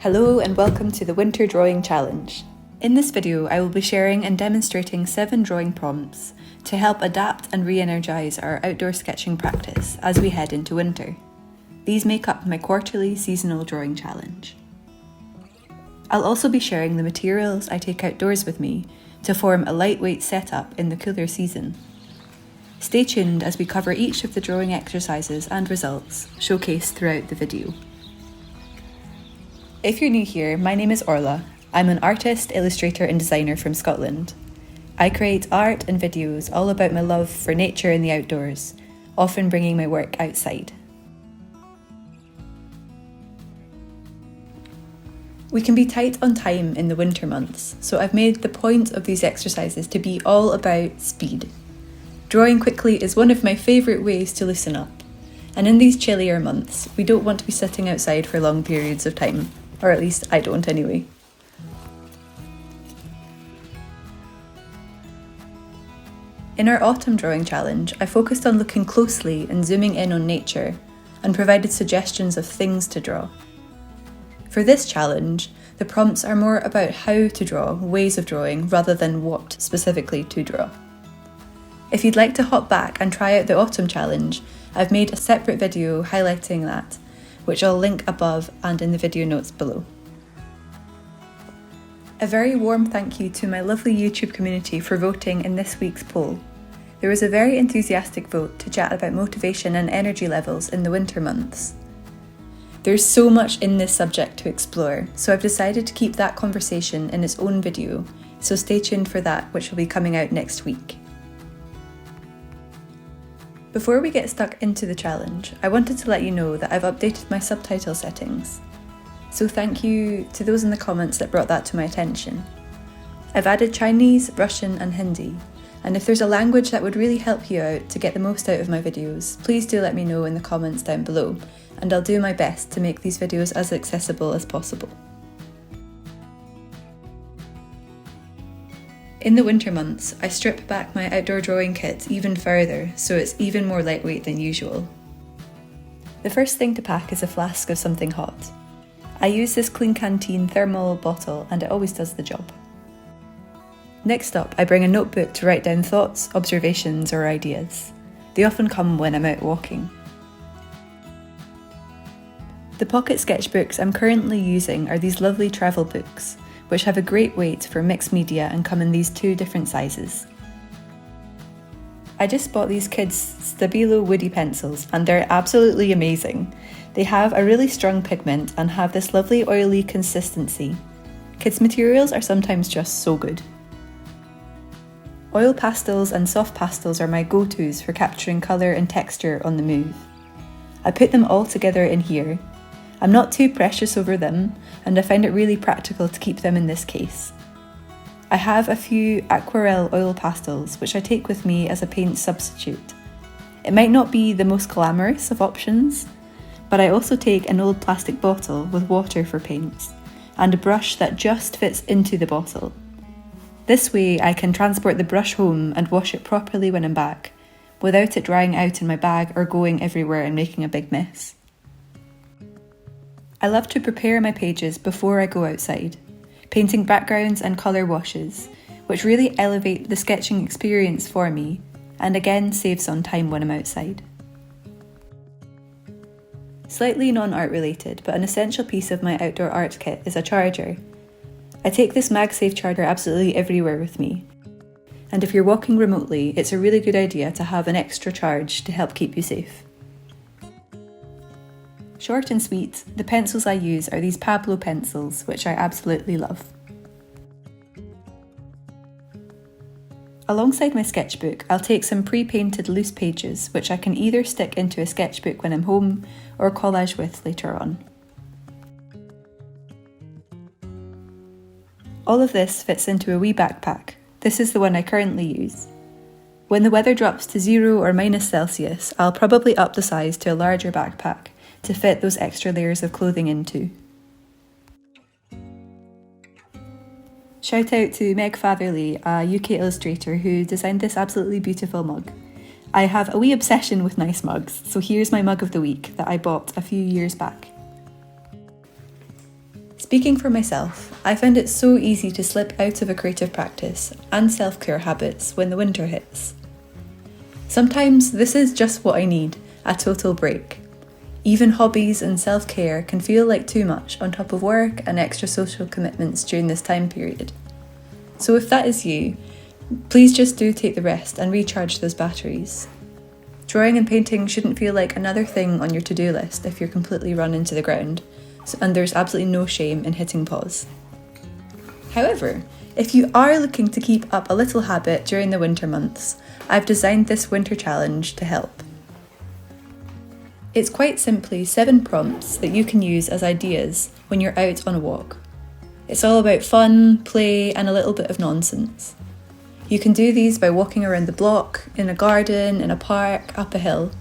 Hello and welcome to the Winter Drawing Challenge. In this video, I will be sharing and demonstrating 7 drawing prompts to help adapt and re-energise our outdoor sketching practice as we head into winter. These make up my quarterly seasonal drawing challenge. I'll also be sharing the materials I take outdoors with me to form a lightweight setup in the cooler season. Stay tuned as we cover each of the drawing exercises and results showcased throughout the video. If you're new here, my name is Orla. I'm an artist, illustrator and designer from Scotland. I create art and videos all about my love for nature and the outdoors, often bringing my work outside. We can be tight on time in the winter months, so I've made the point of these exercises to be all about speed. Drawing quickly is one of my favourite ways to loosen up, and in these chillier months, we don't want to be sitting outside for long periods of time. Or at least I don't anyway. In our autumn drawing challenge, I focused on looking closely and zooming in on nature and provided suggestions of things to draw. For this challenge, the prompts are more about how to draw, ways of drawing, rather than what specifically to draw. If you'd like to hop back and try out the autumn challenge, I've made a separate video highlighting that, which I'll link above and in the video notes below. A very warm thank you to my lovely YouTube community for voting in this week's poll. There was a very enthusiastic vote to chat about motivation and energy levels in the winter months. There's so much in this subject to explore, so I've decided to keep that conversation in its own video, so stay tuned for that, which will be coming out next week. Before we get stuck into the challenge, I wanted to let you know that I've updated my subtitle settings. So thank you to those in the comments that brought that to my attention. I've added Chinese, Russian and Hindi, and if there's a language that would really help you out to get the most out of my videos, please do let me know in the comments down below, and I'll do my best to make these videos as accessible as possible. In the winter months, I strip back my outdoor drawing kit even further so it's even more lightweight than usual. The first thing to pack is a flask of something hot. I use this Clean Canteen thermal bottle and it always does the job. Next up, I bring a notebook to write down thoughts, observations or ideas. They often come when I'm out walking. The pocket sketchbooks I'm currently using are these lovely travel books, which have a great weight for mixed media and come in these 2 different sizes. I just bought these kids' Stabilo woody pencils and they're absolutely amazing. They have a really strong pigment and have this lovely oily consistency. Kids' materials are sometimes just so good. Oil pastels and soft pastels are my go-tos for capturing colour and texture on the move. I put them all together in here. I'm not too precious over them, and I find it really practical to keep them in this case. I have a few aquarelle oil pastels, which I take with me as a paint substitute. It might not be the most glamorous of options, but I also take an old plastic bottle with water for paints, and a brush that just fits into the bottle. This way I can transport the brush home and wash it properly when I'm back, without it drying out in my bag or going everywhere and making a big mess. I love to prepare my pages before I go outside, painting backgrounds and colour washes, which really elevate the sketching experience for me, and again saves on time when I'm outside. Slightly non-art related, but an essential piece of my outdoor art kit is a charger. I take this MagSafe charger absolutely everywhere with me, and if you're walking remotely, it's a really good idea to have an extra charge to help keep you safe. Short and sweet, the pencils I use are these Pablo pencils, which I absolutely love. Alongside my sketchbook, I'll take some pre-painted loose pages, which I can either stick into a sketchbook when I'm home or collage with later on. All of this fits into a wee backpack. This is the one I currently use. When the weather drops to 0 or -Celsius, I'll probably up the size to a larger backpack to fit those extra layers of clothing into. Shout out to Meg Fatherley, a UK illustrator who designed this absolutely beautiful mug. I have a wee obsession with nice mugs, so here's my mug of the week that I bought a few years back. Speaking for myself, I find it so easy to slip out of a creative practice and self-care habits when the winter hits. Sometimes this is just what I need, a total break. Even hobbies and self-care can feel like too much on top of work and extra social commitments during this time period. So if that is you, please just do take the rest and recharge those batteries. Drawing and painting shouldn't feel like another thing on your to-do list if you're completely run into the ground, and there's absolutely no shame in hitting pause. However, if you are looking to keep up a little habit during the winter months, I've designed this winter challenge to help. It's quite simply 7 prompts that you can use as ideas when you're out on a walk. It's all about fun, play, and a little bit of nonsense. You can do these by walking around the block, in a garden, in a park, up a hill.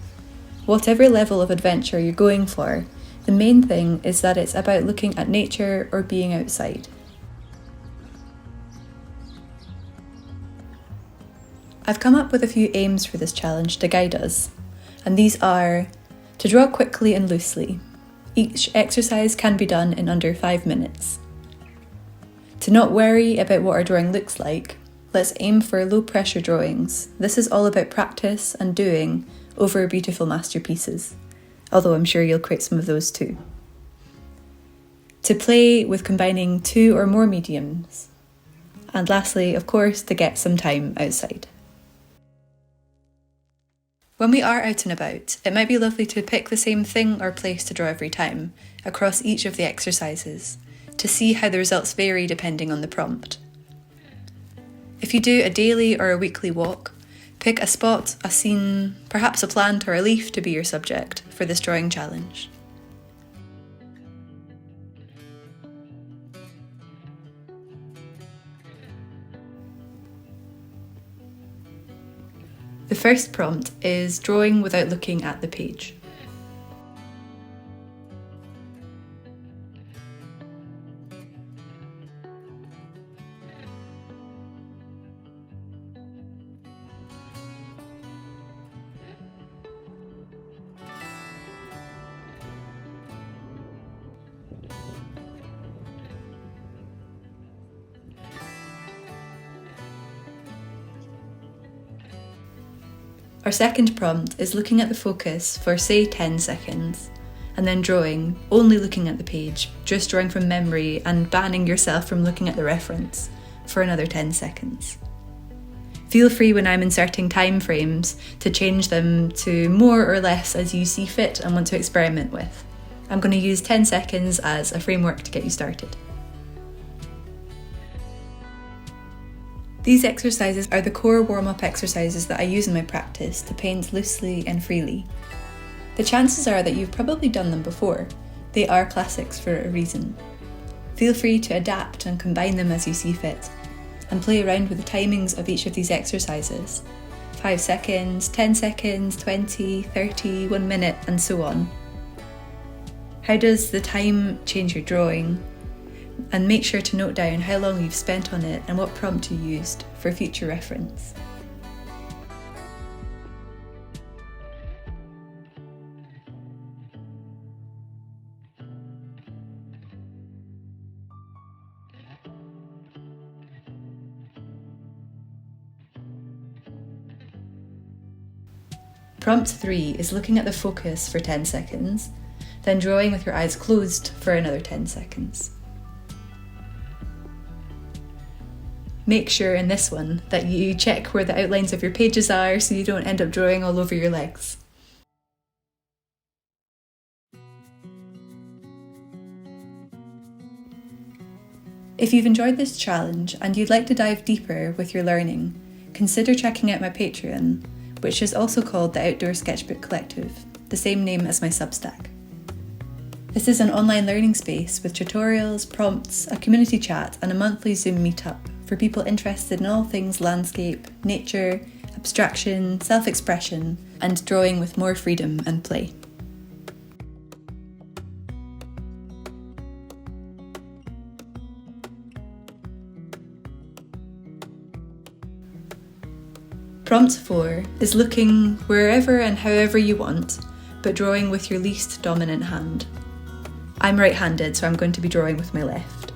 Whatever level of adventure you're going for, the main thing is that it's about looking at nature or being outside. I've come up with a few aims for this challenge to guide us, and these are to draw quickly and loosely. Each exercise can be done in under 5 minutes. To not worry about what our drawing looks like, let's aim for low pressure drawings. This is all about practice and doing over beautiful masterpieces, although I'm sure you'll create some of those too. To play with combining 2 or more mediums. And lastly, of course, to get some time outside. When we are out and about, it might be lovely to pick the same thing or place to draw every time, across each of the exercises, to see how the results vary depending on the prompt. If you do a daily or a weekly walk, pick a spot, a scene, perhaps a plant or a leaf to be your subject for this drawing challenge. The first prompt is drawing without looking at the page. Our second prompt is looking at the focus for say 10 seconds, and then drawing, only looking at the page, just drawing from memory and banning yourself from looking at the reference for another 10 seconds. Feel free when I'm inserting time frames to change them to more or less as you see fit and want to experiment with. I'm going to use 10 seconds as a framework to get you started. These exercises are the core warm-up exercises that I use in my practice to paint loosely and freely. The chances are that you've probably done them before. They are classics for a reason. Feel free to adapt and combine them as you see fit, and play around with the timings of each of these exercises. 5 seconds, 10 seconds, 20, 30, 1 minute, and so on. How does the time change your drawing? And make sure to note down how long you've spent on it and what prompt you used for future reference. Prompt 3 is looking at the focus for 10 seconds, then drawing with your eyes closed for another 10 seconds. Make sure in this one that you check where the outlines of your pages are so you don't end up drawing all over your legs. If you've enjoyed this challenge and you'd like to dive deeper with your learning, consider checking out my Patreon, which is also called the Outdoor Sketchbook Collective, the same name as my Substack. This is an online learning space with tutorials, prompts, a community chat, and a monthly Zoom meetup for people interested in all things landscape, nature, abstraction, self-expression, and drawing with more freedom and play. Prompt 4 is looking wherever and however you want, but drawing with your least dominant hand. I'm right-handed, so I'm going to be drawing with my left.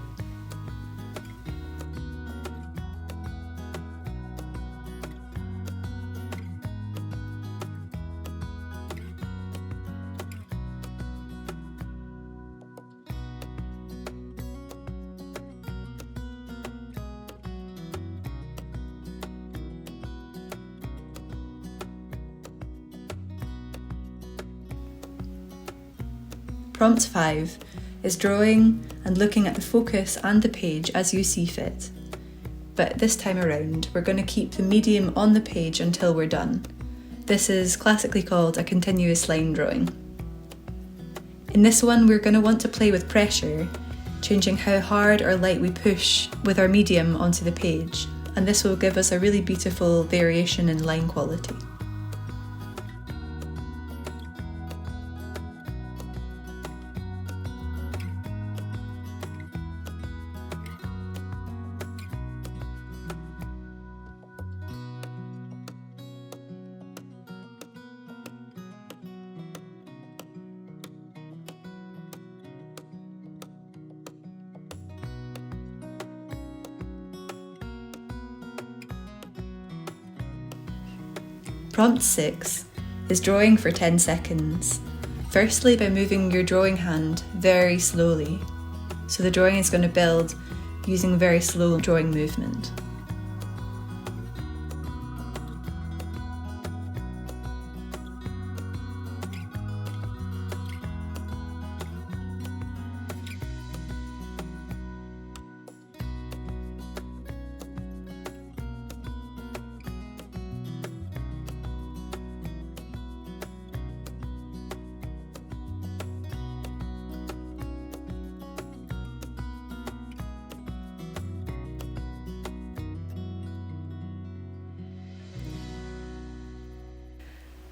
Prompt 5 is drawing and looking at the focus and the page as you see fit. But this time around, we're going to keep the medium on the page until we're done. This is classically called a continuous line drawing. In this one, we're going to want to play with pressure, changing how hard or light we push with our medium onto the page, and this will give us a really beautiful variation in line quality. Prompt 6 is drawing for 10 seconds. Firstly, by moving your drawing hand very slowly. So the drawing is going to build using very slow drawing movement.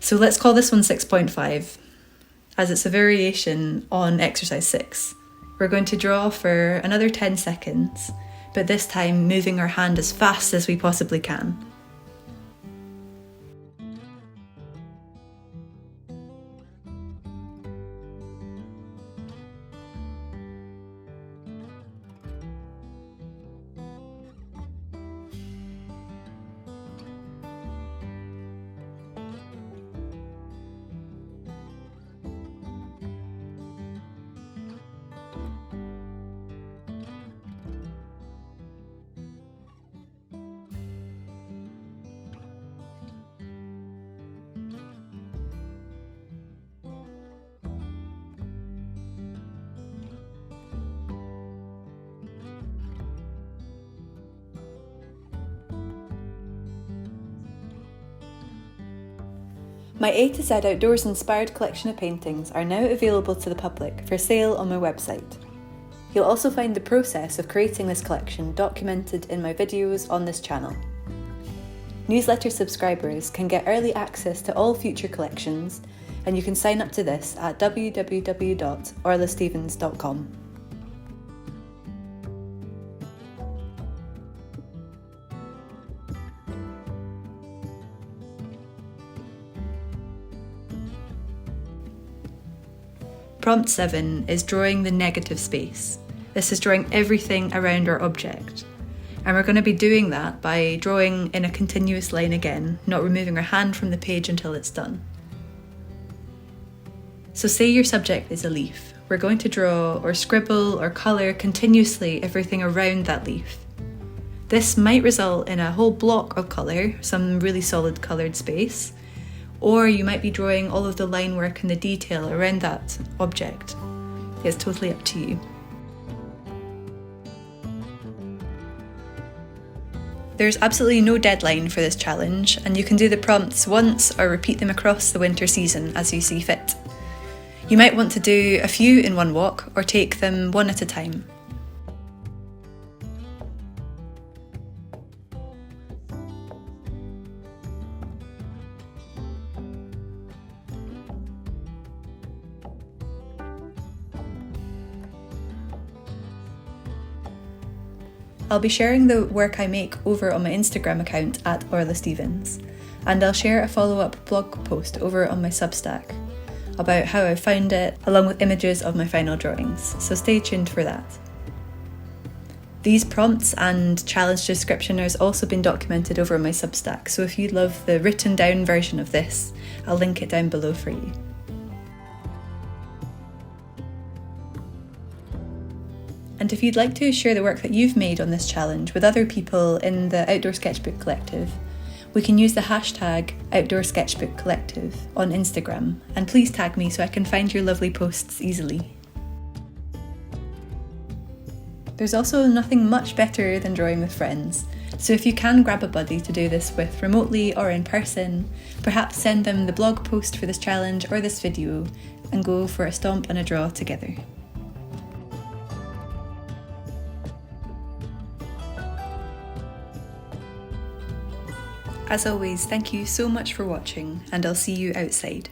So let's call this one 6.5, as it's a variation on exercise 6. We're going to draw for another 10 seconds, but this time moving our hand as fast as we possibly can. My A to Z Outdoors inspired collection of paintings are now available to the public for sale on my website. You'll also find the process of creating this collection documented in my videos on this channel. Newsletter subscribers can get early access to all future collections, and you can sign up to this at www.orlastevens.com. Prompt 7 is drawing the negative space. This is drawing everything around our object. And we're going to be doing that by drawing in a continuous line again, not removing our hand from the page until it's done. So say your subject is a leaf. We're going to draw or scribble or colour continuously everything around that leaf. This might result in a whole block of colour, some really solid coloured space, or you might be drawing all of the line work and the detail around that object. It's totally up to you. There's absolutely no deadline for this challenge, and you can do the prompts once or repeat them across the winter season as you see fit. You might want to do a few in one walk or take them one at a time. I'll be sharing the work I make over on my Instagram account at Orla Stevens, and I'll share a follow-up blog post over on my Substack. about how I found it, along with images of my final drawings, so stay tuned for that. These prompts and challenge description has also been documented over on my Substack, so if you love the written down version of this, I'll link it down below for you. And if you'd like to share the work that you've made on this challenge with other people in the Outdoor Sketchbook Collective, we can use the hashtag Outdoor Sketchbook Collective on Instagram, and please tag me so I can find your lovely posts easily. There's also nothing much better than drawing with friends, so if you can grab a buddy to do this with remotely or in person, perhaps send them the blog post for this challenge or this video and go for a stomp and a draw together. As always, thank you so much for watching, and I'll see you outside.